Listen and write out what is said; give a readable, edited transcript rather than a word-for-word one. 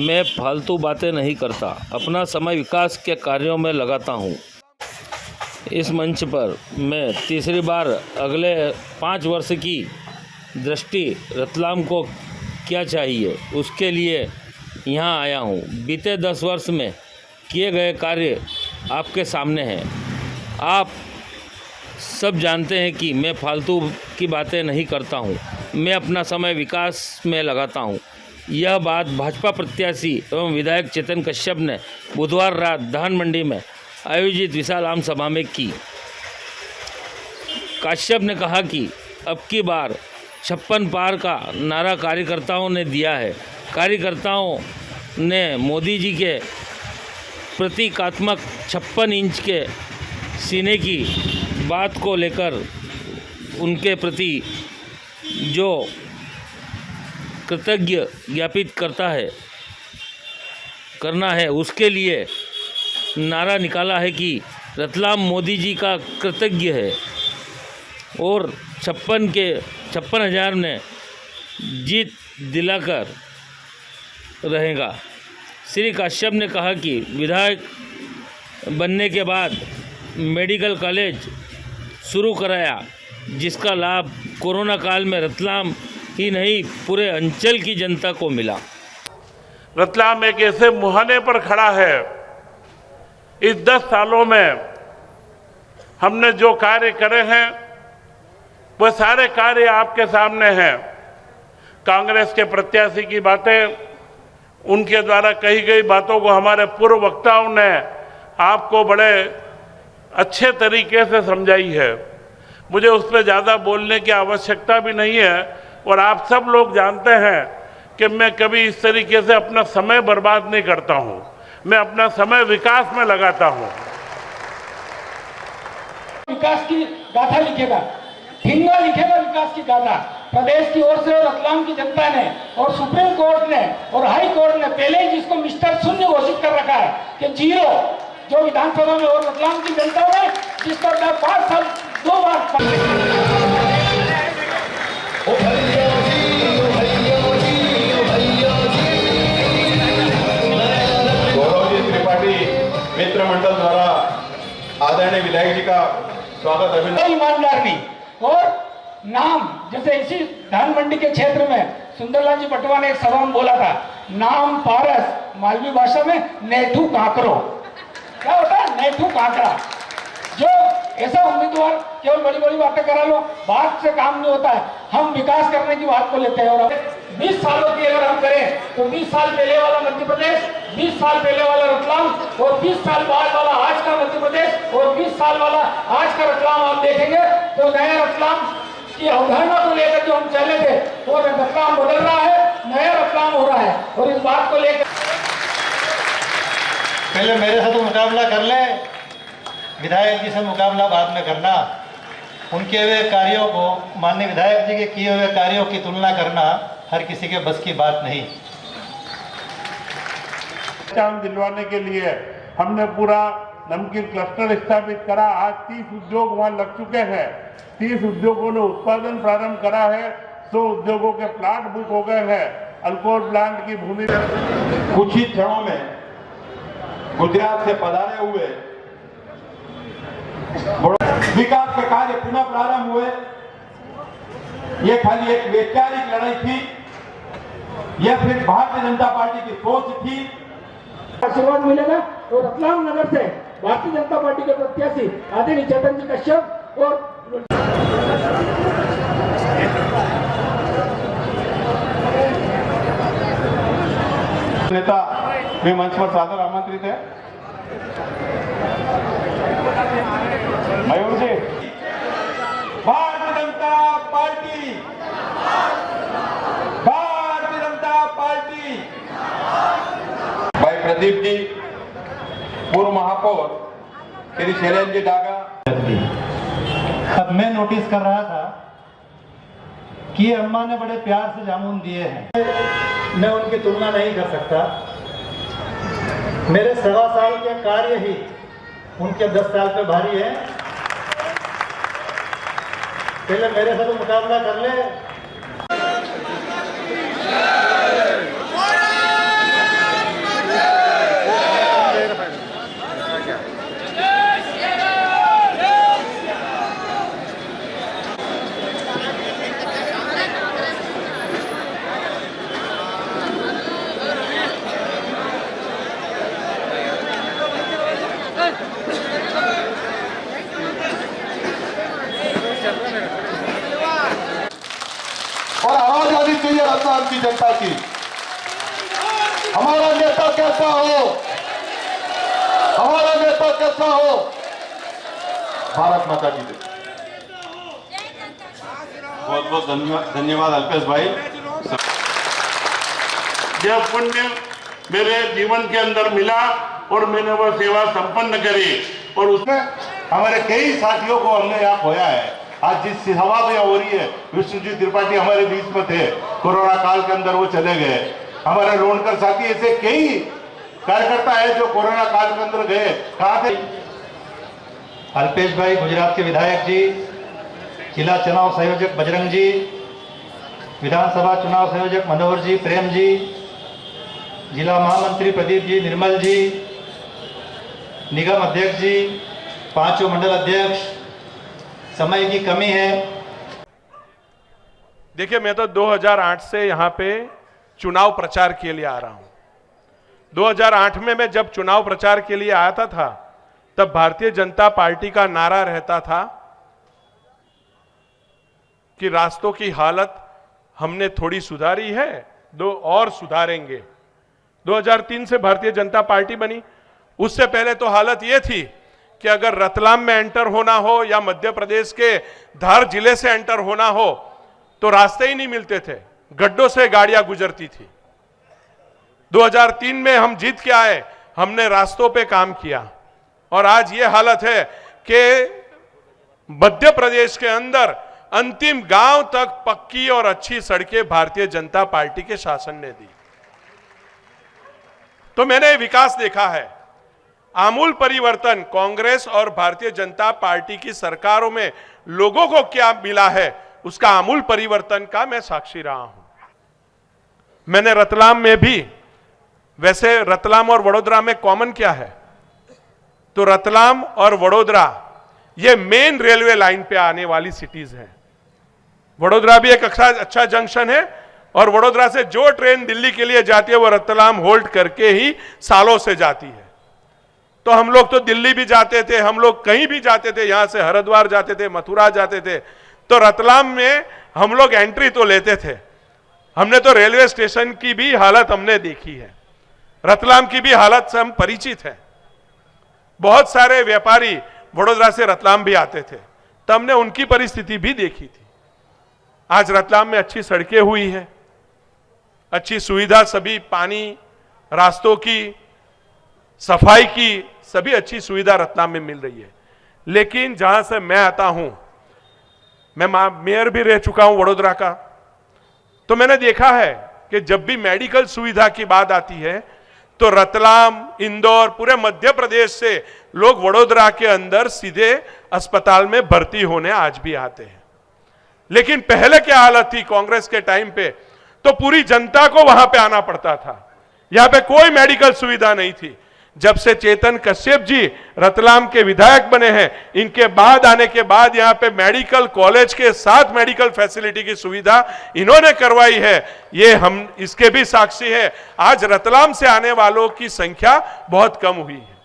मैं फालतू बातें नहीं करता, अपना समय विकास के कार्यों में लगाता हूँ। इस मंच पर मैं तीसरी बार अगले 5 वर्ष की दृष्टि रतलाम को क्या चाहिए उसके लिए यहाँ आया हूँ। बीते 10 वर्ष में किए गए कार्य आपके सामने हैं। आप सब जानते हैं कि मैं फालतू की बातें नहीं करता हूँ, मैं अपना समय विकास में लगाता हूँ। यह बात भाजपा प्रत्याशी एवं विधायक चेतन कश्यप ने बुधवार रात धान मंडी में आयोजित विशाल आम सभा में की। कश्यप ने कहा कि अब की बार 56 पार का नारा कार्यकर्ताओं ने दिया है। कार्यकर्ताओं ने मोदी जी के प्रतीकात्मक 56 इंच के सीने की बात को लेकर उनके प्रति जो कृतज्ञ ज्ञापित करना है उसके लिए नारा निकाला है कि रतलाम मोदी जी का कृतज्ञ है और 56,000 ने जीत दिलाकर रहेगा। श्री कश्यप ने कहा कि विधायक बनने के बाद मेडिकल कॉलेज शुरू कराया, जिसका लाभ कोरोना काल में रतलाम ही नहीं पूरे अंचल की जनता को मिला। रतलाम एक ऐसे मुहाने पर खड़ा है। इस 10 सालों में हमने जो कार्य करे हैं वह सारे कार्य आपके सामने हैं। कांग्रेस के प्रत्याशी की बातें, उनके द्वारा कही गई बातों को हमारे पूर्व वक्ताओं ने आपको बड़े अच्छे तरीके से समझाई है। मुझे उस पर ज़्यादा बोलने की आवश्यकता भी नहीं है और आप सब लोग जानते हैं कि मैं कभी इस तरीके से अपना समय बर्बाद नहीं करता हूं। मैं अपना समय विकास में लगाता हूं। विकास की गाथा लिखेगा, ठिंगा लिखेगा विकास की गाथा। प्रदेश की ओर से रतलाम की जनता ने और सुप्रीम कोर्ट ने और हाई कोर्ट ने पहले ही जिसको मिस्टर शून्य घोषित कर रखा है कि 0, जो विधानसभा में और रतलाम की जनता ने जिस पर 5 साल 2 बार मित्र मंडल द्वारा आदरणीय विधायक जी का स्वागत अभिनंदन। ईमानदार नहीं और नाम, जैसे इसी धान मंडी के क्षेत्र में सुंदरलाल जी पटवा ने एक सभा में बोला था, नाम पारस, मालवी भाषा में नेठू काकरो। क्या होता है नेठू काकरा? जो ऐसा उम्मीदवार केवल बड़ी बड़ी बातें करा लो, बात से काम नहीं होता है। हम विकास करने की बात को लेते हैं और 20 सालों की अगर हम करें तो 20 साल पहले वाला मध्य प्रदेश, 20 साल पहले वाला रतलाम और 20 साल बाद वाला आज का मध्य प्रदेश और 20 साल वाला आज का रतलाम आप देखेंगे तो नया रतलाम की अवधारणा को लेकर जो हम चले थे वो रतलाम बदल रहा है, नया रतलाम हो रहा है। और इस बात को लेकर पहले मेरे साथ मुकाबला कर ले, विधायक जी से मुकाबला बाद में करना। उनके हुए कार्यों को माननीय विधायक जी के किए हुए कार्यों की तुलना करना हर किसी के बस की बात नहीं। पहचान दिलवाने के लिए हमने पूरा नमकीन क्लस्टर स्थापित करा। आज 30 उद्योग वहां लग चुके हैं। 30 उद्योगों ने उत्पादन प्रारंभ करा है। 100 उद्योगों के प्लांट बुक हो गए हैं। अल्कोहल प्लांट की भूमि कुछ ही क्षणों में गुजरात से पधारे हुए विकास के कार्य पुनः प्रारंभ हुए। ये खाली एक वैचारिक लड़ाई थी, यह सिर्फ भारतीय जनता पार्टी की सोच थी। आशीर्वाद मिलेगा तो रतलाम नगर से भारतीय जनता पार्टी के प्रत्याशी आदरणीय चेतन जी कश्यप और नेता भी मंच पर सादर आमंत्रित है। मयूर जी, भारतीय जनता पार्टी, भारतीय जनता पार्टी। भाई प्रदीप जी, पूर्व महापौर श्री शैलेंद्र जी डागा। अब मैं नोटिस कर रहा था कि अम्मा ने बड़े प्यार से जामुन दिए हैं, मैं उनकी तुलना नहीं कर सकता। मेरे 1.25 साल के कार्य ही उनके 10 साल पे भारी है। पहले मेरे साथ मुकाबला कर ले। की जनता की। हमारा नेता कैसा हो, हमारा नेता कैसा हो। भारत माता की जय। बहुत बहुत धन्यवाद अल्पेश भाई। यह पुण्य मेरे जीवन के अंदर मिला और मैंने वह सेवा संपन्न करी और उसमें हमारे कई साथियों को हमने यहाँ खोया है। आज जिस हवा में हो रही है, विष्णुजीत त्रिपाठी हमारे बीच में थे, कोरोना काल के अंदर वो चले गए। हमारे लोणकर साथी ऐसे कई कार्यकर्ता है जो कोरोना काल के अंदर गए, कहाँ थे? अल्पेश भाई गुजरात के विधायक जी, जिला चुनाव संयोजक बजरंग जी, विधानसभा चुनाव संयोजक मनोहर जी, प्रेम जी, जिला महामंत्री प्रदीप जी, निर्मल जी, निगम अध्यक्ष जी, पांचों मंडल अध्यक्ष। समय की कमी है। देखिए, मैं तो 2008 से यहाँ पे चुनाव प्रचार के लिए आ रहा हूँ। 2008 में मैं जब चुनाव प्रचार के लिए आता था, तब भारतीय जनता पार्टी का नारा रहता था कि रास्तों की हालत हमने थोड़ी सुधारी है, दो और सुधारेंगे। 2003 से भारतीय जनता पार्टी बनी। उससे पहले तो हालत यह थी कि अगर रतलाम में एंटर होना हो या मध्य प्रदेश के धार जिले से एंटर होना हो तो रास्ते ही नहीं मिलते थे, गड्ढों से गाड़ियां गुजरती थी। 2003 में हम जीत के आए, हमने रास्तों पे काम किया और आज ये हालत है कि मध्य प्रदेश के अंदर अंतिम गांव तक पक्की और अच्छी सड़कें भारतीय जनता पार्टी के शासन ने दी। तो मैंने विकास देखा है, आमूल परिवर्तन कांग्रेस और भारतीय जनता पार्टी की सरकारों में लोगों को क्या मिला है, उसका आमूल परिवर्तन का मैं साक्षी रहा हूं। मैंने रतलाम में भी, वैसे रतलाम और वडोदरा में कॉमन क्या है, तो रतलाम और वडोदरा ये मेन रेलवे लाइन पे आने वाली सिटीज हैं। वडोदरा भी एक अच्छा जंक्शन है और वडोदरा से जो ट्रेन दिल्ली के लिए जाती है वो रतलाम होल्ड करके ही सालों से जाती है। तो हम लोग तो दिल्ली भी जाते थे, हम लोग कहीं भी जाते थे, यहां से हरिद्वार जाते थे, मथुरा जाते थे, तो रतलाम में हम लोग एंट्री तो लेते थे। हमने तो रेलवे स्टेशन की भी हालत हमने देखी है, रतलाम की भी हालत से हम परिचित हैं। बहुत सारे व्यापारी वडोदरा से रतलाम भी आते थे, तो हमने उनकी परिस्थिति भी देखी थी। आज रतलाम में अच्छी सड़कें हुई है, अच्छी सुविधा, सभी पानी, रास्तों की, सफाई की सभी अच्छी सुविधा रतलाम में मिल रही है। लेकिन जहां से मैं आता हूं, मैं मेयर भी रह चुका हूं वडोदरा का, तो मैंने देखा है कि जब भी मेडिकल सुविधा की बात आती है तो रतलाम, इंदौर, पूरे मध्य प्रदेश से लोग वडोदरा के अंदर सीधे अस्पताल में भर्ती होने आज भी आते हैं। लेकिन पहले क्या हालत थी कांग्रेस के टाइम पे, तो पूरी जनता को वहां पे आना पड़ता था, यहां पे कोई मेडिकल सुविधा नहीं थी। जब से चेतन कश्यप जी रतलाम के विधायक बने हैं, इनके बाद आने के बाद यहां पे मेडिकल कॉलेज के साथ मेडिकल फैसिलिटी की सुविधा इन्होंने करवाई है। ये हम इसके भी साक्षी है। आज रतलाम से आने वालों की संख्या बहुत कम हुई है।